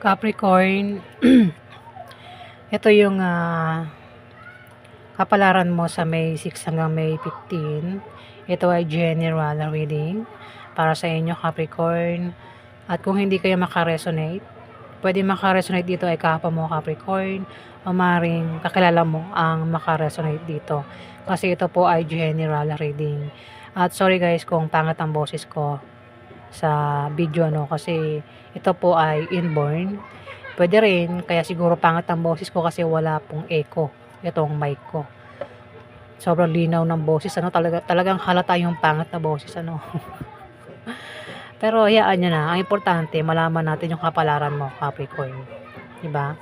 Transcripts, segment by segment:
Capricorn, ito yung kapalaran mo sa May 6 hanggang May 15. Ito ay general reading para sa inyo, Capricorn. At kung hindi kayo makaresonate, pwede makaresonate dito ay kapwa mo, Capricorn, o maring kakilala mo ang makaresonate dito. Kasi ito po ay general reading. At sorry guys kung pangit ang boses ko sa video kasi ito po ay inborn. Pwede rin, kaya siguro pangit ang boses ko kasi wala pong echo itong mic ko. Sobrang linaw ng boses, talagang halata yung pangit na boses, Pero hayaan nyo na, ang importante, malaman natin yung kapalaran mo, Capricorn. Diba?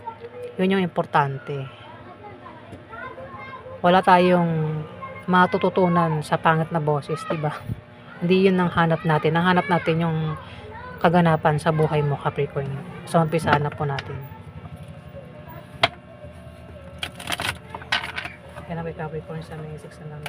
Yun yung importante. Wala tayong matututunan sa pangit na boses, diba? Hindi yun ang hanap natin. Ang hanap natin yung kaganapan sa buhay mo, Capricorn. So, umpisahan na po natin. Kaya na kay Capricorn sa May 6 na lang.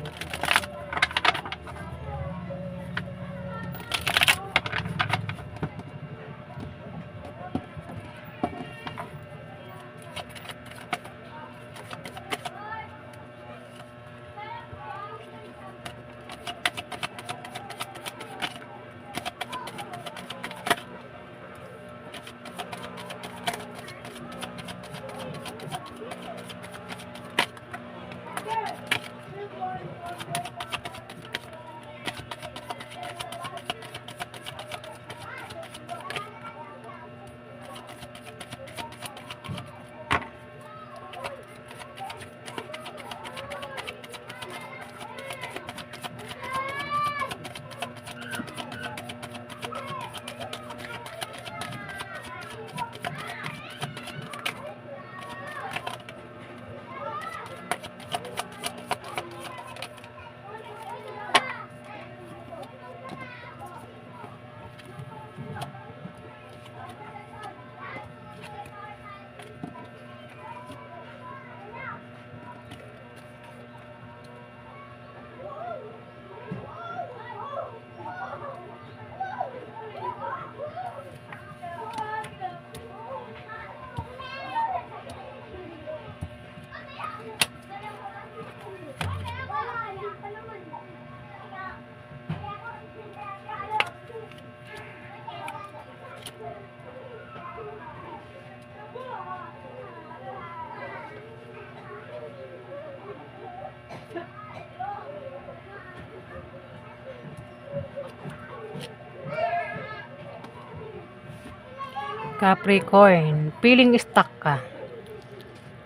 Capricorn, feeling stuck ka.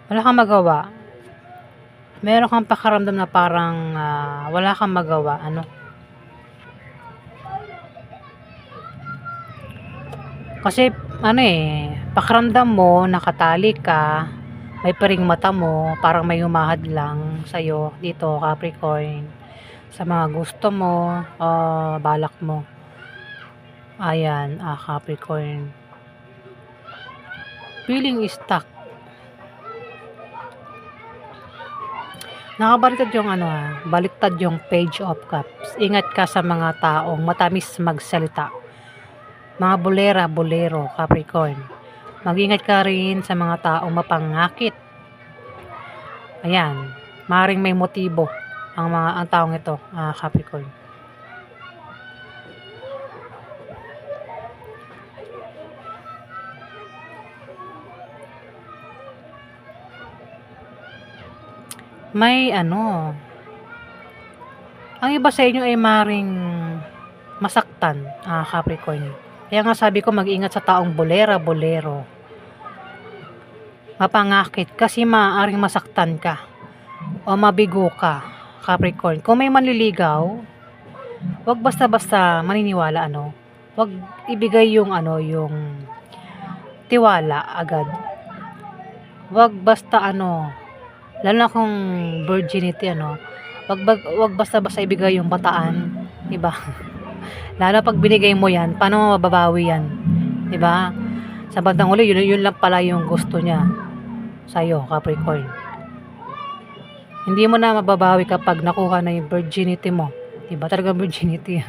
Wala kang magawa. Meron kang pakaramdam na parang wala kang magawa. Kasi pakaramdam mo, nakatali ka, may paring mata mo, parang may humahad lang sa'yo dito, Capricorn. Sa mga gusto mo, balak mo. Ayan, Capricorn. Feeling stuck. Nakabaliktad yung baliktad yung Page of Cups. Ingat ka sa mga taong matamis magsalita. Mga bolero, Capricorn. Mag-ingat ka rin sa mga taong mapangakit. Ayan, maring may motibo ang taong ito, Capricorn. May ang iba sa inyo ay maring masaktan, Capricorn. Kaya nga sabi ko mag-ingat sa taong bolero. Mapangakit kasi maaaring masaktan ka o mabigo ka, Capricorn. Kung may manliligaw, wag basta-basta maniniwala, wag ibigay yung yung tiwala agad. Wag basta lalo na kung virginity, wag basta-basta ibigay yung bataan, 'di ba? Lalo pag binigay mo 'yan, paano mo mababawi 'yan, 'di ba? Sa bandang huli, yun lang pala yung gusto niya sa'yo, Capricorn. Hindi mo na mababawi kapag nakuha na yung virginity mo, 'di ba? Talagang virginity,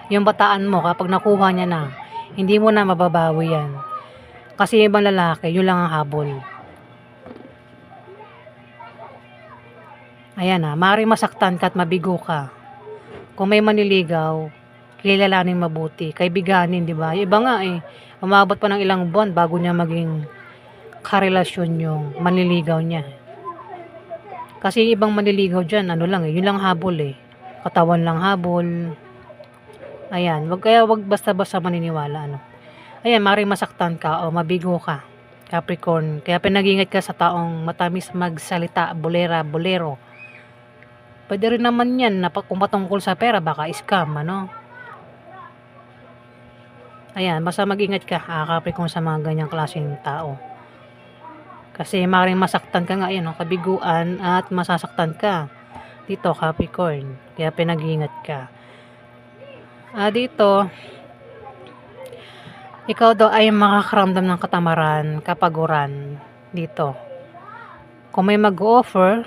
Yung bataan mo kapag nakuha niya na, hindi mo na mababawi 'yan. Kasi yung ibang lalaki, yun lang ang habol. Ayan maaaring masaktan ka at mabigo ka. Kung may manliligaw, kilalanin mabuti, kaibiganin, 'di ba? Yung iba nga umabot pa ng ilang buwan bago niya maging karelasyon yung manliligaw niya. Kasi yung ibang manliligaw diyan ano lang yun lang habol katawan lang habol. Ayan, wag basta-basta maniniwala Ayan, maaaring masaktan ka o mabigo ka, Capricorn. Kaya pinag-ingat ka sa taong matamis magsalita, bolero. Puwede rin naman 'yan na kung patungkol sa pera baka scam Ayan, basta mag-ingat ka, Capricorn sa mga ganyang klaseng tao. Kasi maaaring masaktan ka nga ayan kabiguan at masasaktan ka dito, Capricorn. Kaya pinag-iingat ka. Dito, ikaw daw ay makakaramdam ng katamaran, kapaguran dito. Kung may mag-o-offer,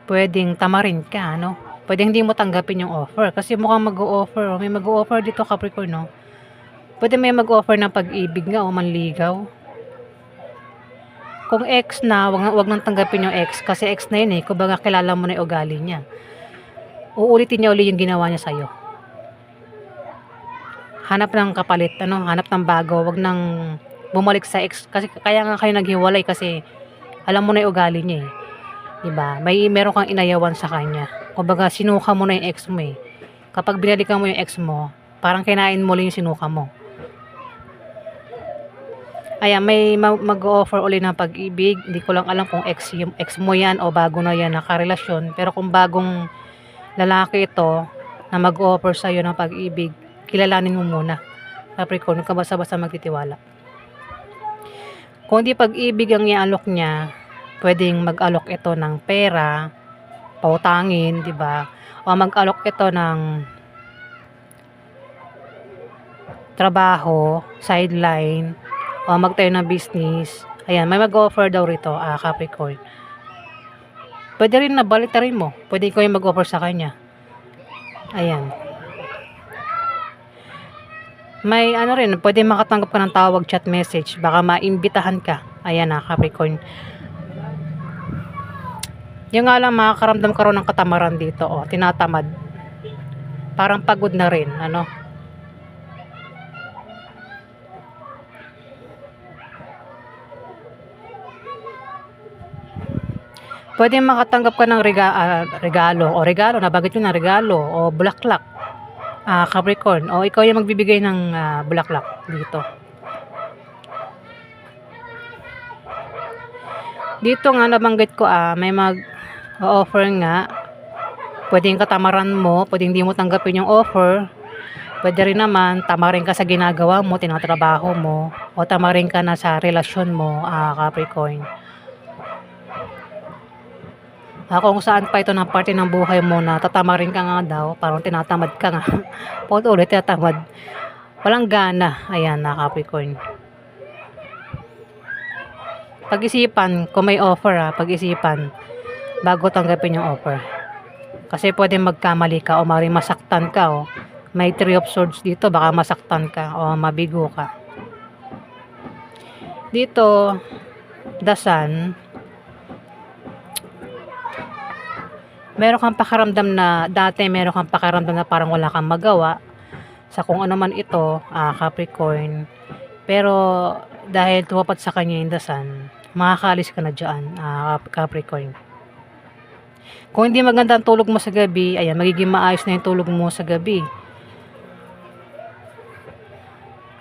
puwedeng tamarin ka Puwedeng hindi mo tanggapin yung offer kasi mukhang mag-o-offer may mag-o-offer dito, Capricorn Puwede may mag-offer ng pag-ibig nga o manligaw. Kung ex na, wag nang tanggapin yung ex kasi ex na yun kumbaga kilala mo na yung ugali niya. Uulitin niya uli yung ginawa niya sa'yo. Hanap ng kapalit hanap ng bago, wag nang bumalik sa ex kasi kaya nga kayo naghiwalay kasi alam mo na yung ugali niya 'di ba? Meron kang inayawan sa kanya. Kumbaga sinuka mo na yung ex mo Kapag binalikan mo yung ex mo, parang kinain mo lang yung sinuka mo. Ayan, may mag-o-offer uli ng pag-ibig. Hindi ko lang alam kung yung ex mo yan o bago na yan nakarelasyon. Pero kung bagong lalaki ito na mag-o-offer sa'yo ng pag-ibig, kilalanin mo muna. Capricorn, huwag ka basta-basta magtitiwala. Kung hindi pag-ibig ang ialok niya, pwedeng mag-alok ito ng pera, pautangin, di ba? O mag-alok ito ng trabaho, sideline, o magtayo ng business. Ayan, may mag-offer daw rito, Capricorn. Pwede rin na baliktarin mo. Pwede ko yung mag-offer sa kanya. Ayan. May rin, pwede makatanggap ka ng tawag, chat message. Baka maimbitahan ka. Ayan Capricorn. Yung nga lang, makakaramdam ka rin ng katamaran dito. Tinatamad. Parang pagod na rin. Pwede makatanggap ka ng regalo, nabanggit ko na regalo o bulaklak, Capricorn, o ikaw yung magbibigay ng bulaklak dito. Dito nga nabanggit ko may mag-offer nga, pwedeng katamaran mo, pwedeng hindi mo tanggapin yung offer, pwede rin naman tamarin ka sa ginagawa mo, tinatrabaho mo, o tamarin ka na sa relasyon mo, Capricorn. Kung saan pa ito ng parte ng buhay mo na tatamarin ka nga daw, parang tinatamad ka nga. Paulit-ulit tinatamad. Walang gana. Ayan Capricorn. Pag-isipan, kung may offer pag-isipan bago tanggapin yung offer. Kasi pwede magkamali ka o maaaring masaktan ka May 3 of Swords dito, baka masaktan ka o mabigo ka. Dito, the Sun, meron kang pakiramdam na parang wala kang magawa sa kung ano man ito, Capricorn. Pero dahil tumapat sa kanya yung the Sun, makakaalis ka na dyan, Capricorn. Kung hindi maganda ang tulog mo sa gabi, ayan, magiging maayos na yung tulog mo sa gabi.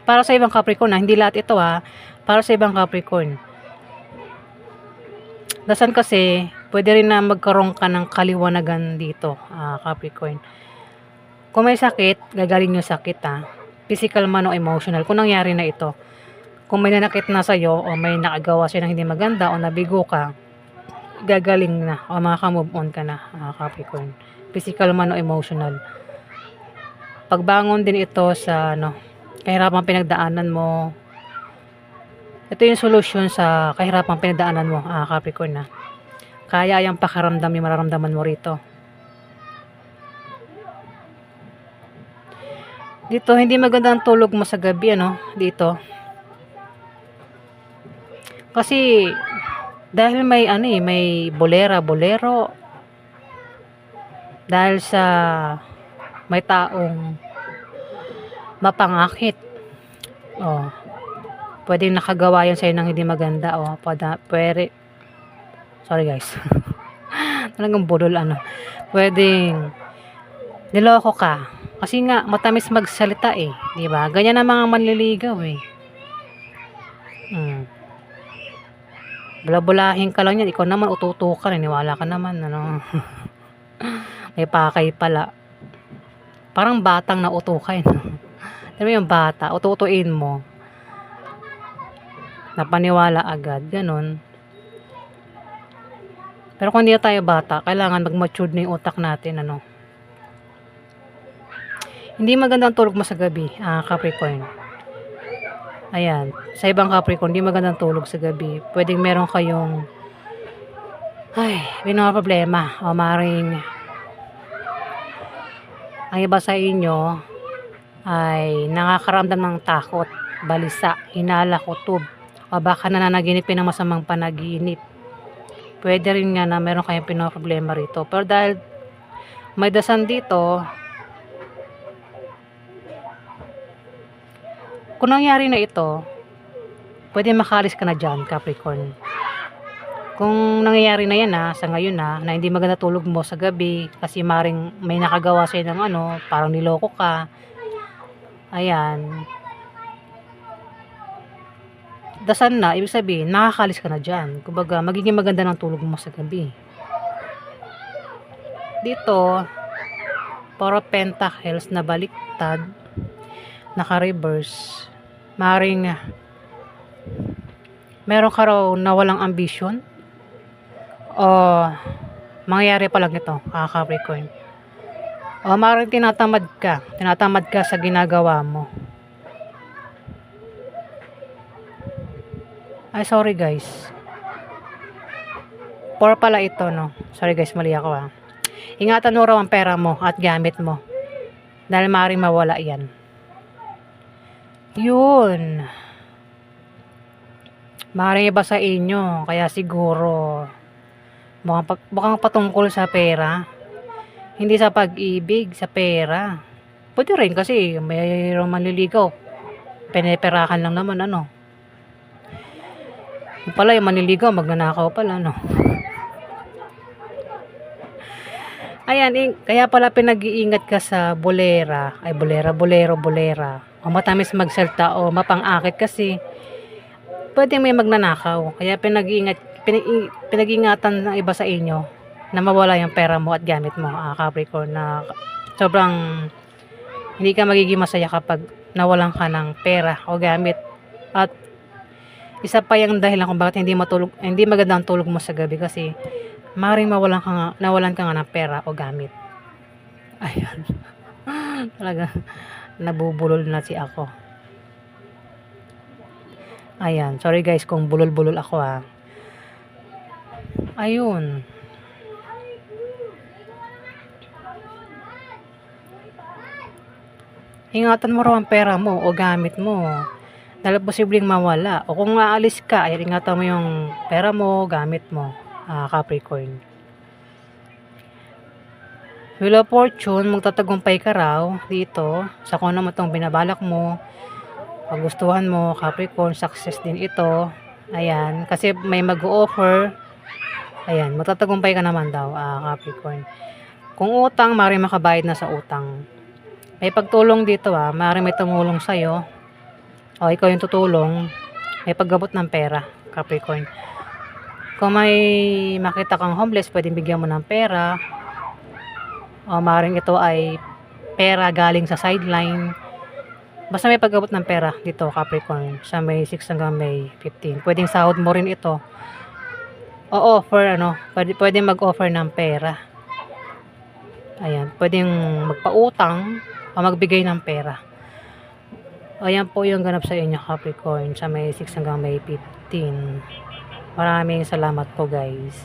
Para sa ibang Capricorn, hindi lahat ito para sa ibang Capricorn. The Sun kasi, pwede rin na magkaroon ka ng kaliwanagan dito, Capricorn. Kung may sakit, gagaling yung sakit physical man o emotional, kung nangyari na ito. Kung may nanakit na sa'yo o may nakagawa siya ng hindi maganda o nabigo ka, gagaling na o makaka-move on ka na, Capricorn. Physical man o emotional. Pagbangon din ito sa kahirapang pinagdaanan mo. Ito yung solusyon sa kahirapang pinagdaanan mo, Capricorn Kaya yung pakaramdam yung mararamdaman mo rito. Dito, hindi maganda ang tulog mo sa gabi, dito. Kasi dahil may ano eh, may bolero, dahil sa may taong mapangakit. Oh, pwedeng nakagawa yan sa'yo ng hindi maganda. Oh, pwede, sorry guys. Talagang budol ano. Pwedeng niloko ka. Kasi nga matamis magsalita eh, 'di ba? Ganyan ang mga manliligaw eh. Hmm. Bula-bulahin ka lang yan, ikaw naman ututo ka, naniwala ka naman ano. May pakay pala. Parang batang nautukay no. Alam mo yung bata, ututuin mo. Napaniwala agad, ganun. Pero kung hindi na tayo bata, kailangan mag-matured na yung utak natin ano. Hindi magandang tulog mo sa gabi, Capricorn. Ayan, sa ibang Capricorn, hindi magandang tulog sa gabi. Pwedeng meron kayong may mga problema o maring ang iba sa inyo ay nakakaramdam ng takot, balisa, hinala, kutob, o baka nananaginipin ng masamang panaginip. Pwede rin nga na meron kayong pinoproblema rito. Pero dahil may dasan dito, kung nangyari na ito, pwede makalis ka na dyan, Capricorn. Kung nangyayari na yan sa ngayon na hindi maganda tulog mo sa gabi, kasi maring may nakagawa sa'yo ng ano, parang niloko ka, ayan, dasan na, ibig sabihin, nakakalis ka na dyan. Kumbaga, magiging maganda ng tulog mo sa gabi. Dito, Four of Pentacles na baliktad, naka-reverse, maring meron ka raw na walang ambisyon o mangyayari pa lang ito, Capricorn. O maring tinatamad ka sa ginagawa mo. Ay, sorry guys. 4 pala ito, no? Sorry guys, mali ako Ingatan mo raw ang pera mo at gamit mo. Dahil maaaring mawala yan. Yun. Maaaring iba sa inyo. Kaya siguro, mukhang patungkol sa pera. Hindi sa pag-ibig, sa pera. Pwede rin kasi mayroong manliligaw. Pineperahan lang naman, ano. Yung pala, yung manliligaw, magnanakaw pala, no. Ayan, kaya pala pinag-iingat ka sa bolera. Ay, bolera. O matamis magsalta o mapang-akit kasi pwede may magnanakaw. Kaya pinag-iingatan ng iba sa inyo na mawala yung pera mo at gamit mo, Capricorn, na sobrang hindi ka magiging masaya kapag nawalan ka ng pera o gamit. At isa pa yung dahilan kung bakit hindi magandang tulog mo sa gabi kasi maaaring nawalan ka nga ng pera o gamit. Ayan. Talaga, nabubulol na si ako. Ayan, sorry guys kung bulol-bulol ako Ayun. Ingatan mo raw ang pera mo o gamit mo. Dahil posibleng mawala. O kung aalis ka, ay ingatan mo yung pera mo, gamit mo, Capricorn. Wheel of Fortune, magtatagumpay ka raw dito sa kung ano mo itong binabalak mo. Pag mo, Capricorn, success din ito. Ayan, kasi may mag-o-offer. Ayan, magtatagumpay ka naman daw, Capricorn. Kung utang, maaaring makabayad na sa utang. May pagtulong dito maaaring may tumulong sa'yo. O ikaw yung tutulong. May paggabot ng pera, Capricorn. Kung may makita kang homeless, pwedeng bigyan mo ng pera. O maaaring ito ay pera galing sa sideline. Basta may paggabot ng pera dito, Capricorn, sa May 6 hanggang May 15. Pwedeng sahod mo rin ito. O offer, pwedeng mag-offer ng pera. Ayan, pwedeng magpautang o magbigay ng pera. Ayan po yung ganap sa inyo, Capricorn, sa May 6 hanggang May 15. Maraming salamat po guys.